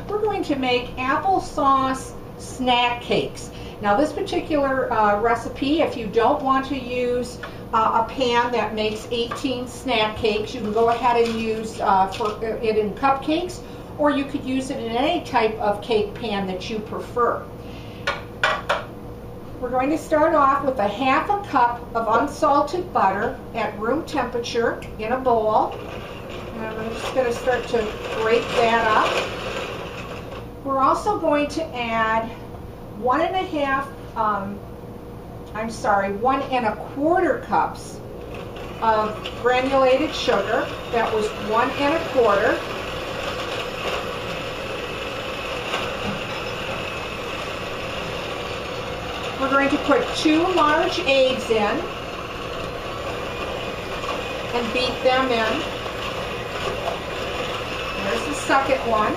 we're going to make applesauce snack cakes. Now this particular recipe, if you don't want to use a pan that makes 18 snack cakes, you can go ahead and use it in cupcakes, or you could use it in any type of cake pan that you prefer. We're going to start off with a half a cup of unsalted butter at room temperature in a bowl. And I'm just going to start to break that up. We're also going to add 1 1¼ cups of granulated sugar. That was 1 1/4. We're going to put 2 large eggs in and beat them in. There's the second one.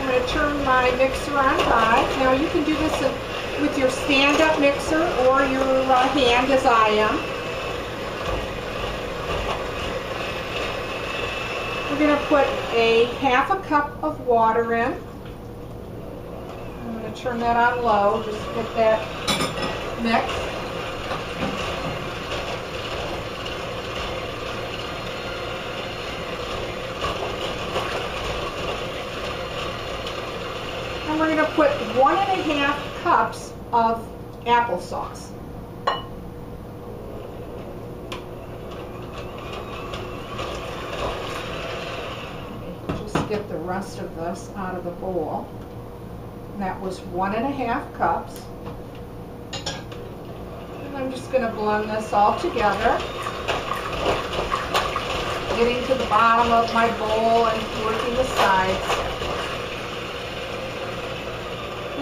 I'm going to turn my mixer on high. Now you can do this with your stand-up mixer or your hand, as I am. We're going to put a half a cup of water in. I'm going to turn that on low, just to get that mixed. And we're going to put 1 1/2 cups of applesauce. Get the rest of this out of the bowl. And that was 1 1/2 cups. And I'm just going to blend this all together, getting to the bottom of my bowl and working the sides.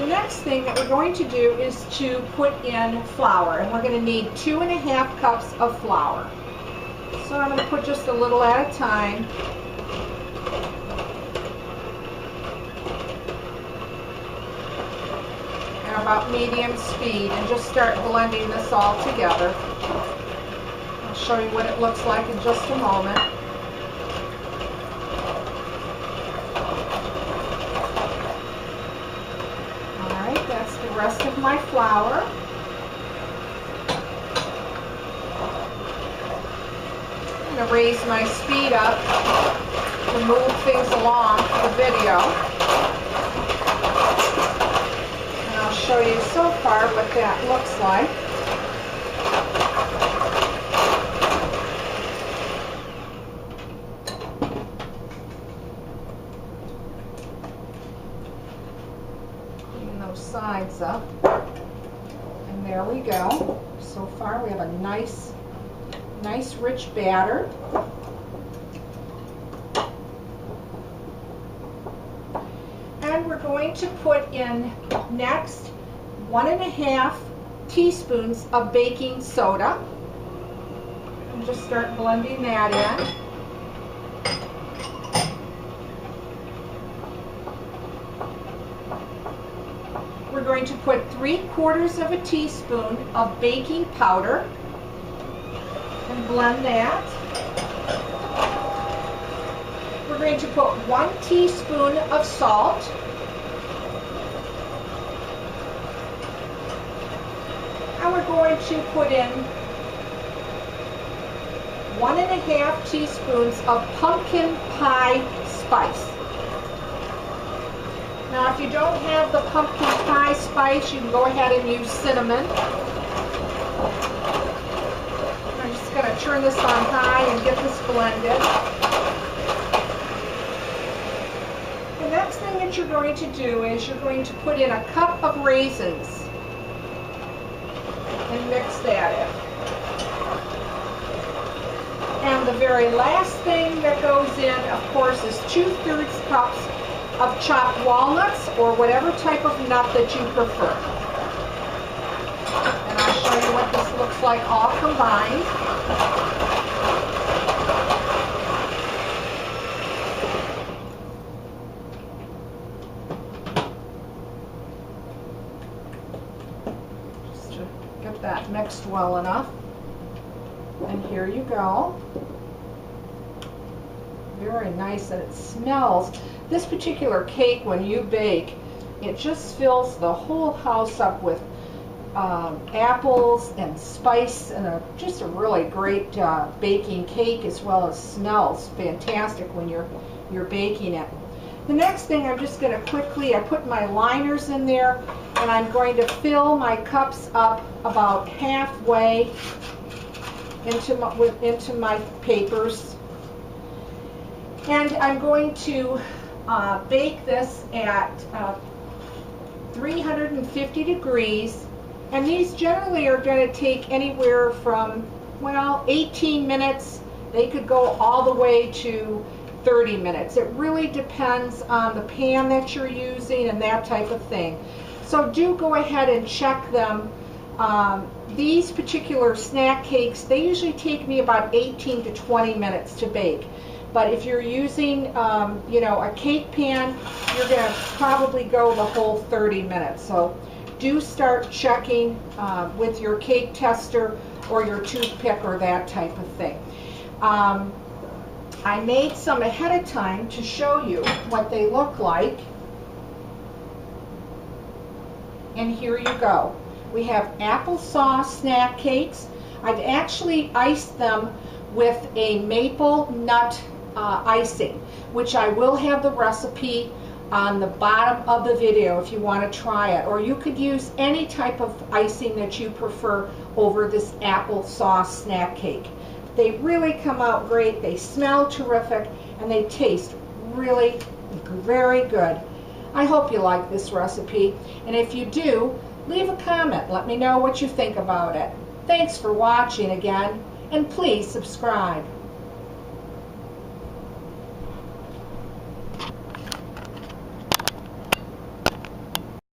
The next thing that we're going to do is to put in flour, and we're going to need 2 1/2 cups of flour. So I'm going to put just a little at a time. About medium speed, and just start blending this all together. I'll show you what it looks like in just a moment. Alright, that's the rest of my flour. I'm going to raise my speed up to move things along for the video. Show you so far what that looks like. Clean those sides up, and there we go. So far we have a nice rich batter. And we're going to put in next 1 1/2 teaspoons of baking soda. And just start blending that in. We're going to put 3/4 teaspoon of baking powder and blend that. We're going to put 1 teaspoon of salt. And we're going to put in 1 1/2 teaspoons of pumpkin pie spice. Now if you don't have the pumpkin pie spice, you can go ahead and use cinnamon. I'm just going to turn this on high and get this blended. The next thing that you're going to do is you're going to put in a cup of raisins and mix that in. And the very last thing that goes in, of course, is 2/3 cups of chopped walnuts or whatever type of nut that you prefer. And I'll show you what this looks like all combined. Just to get that mixed well enough. And here you go. very nice, and it smells. This particular cake, when you bake, it just fills the whole house up with apples and spice, and just a really great baking cake, as well as smells fantastic when you're baking it. The next thing, I'm just going to quickly, I put my liners in there, and I'm going to fill my cups up about halfway into my papers. And I'm going to bake this at 350 degrees. And these generally are going to take anywhere from, well, 18 minutes. They could go all the way to 30 minutes. It really depends on the pan that you're using and that type of thing. So do go ahead and check them. These particular snack cakes, they usually take me about 18 to 20 minutes to bake. But if you're using, you know, a cake pan, you're going to probably go the whole 30 minutes. So do start checking with your cake tester or your toothpick or that type of thing. I made some ahead of time to show you what they look like. And here you go. We have applesauce snack cakes. I've actually iced them with a maple nut icing, which I will have the recipe on the bottom of the video if you want to try it. Or you could use any type of icing that you prefer over this applesauce snack cake. They really come out great, they smell terrific, and they taste really very good. I hope you like this recipe, and if you do, leave a comment. Let me know what you think about it. Thanks for watching again, and please subscribe.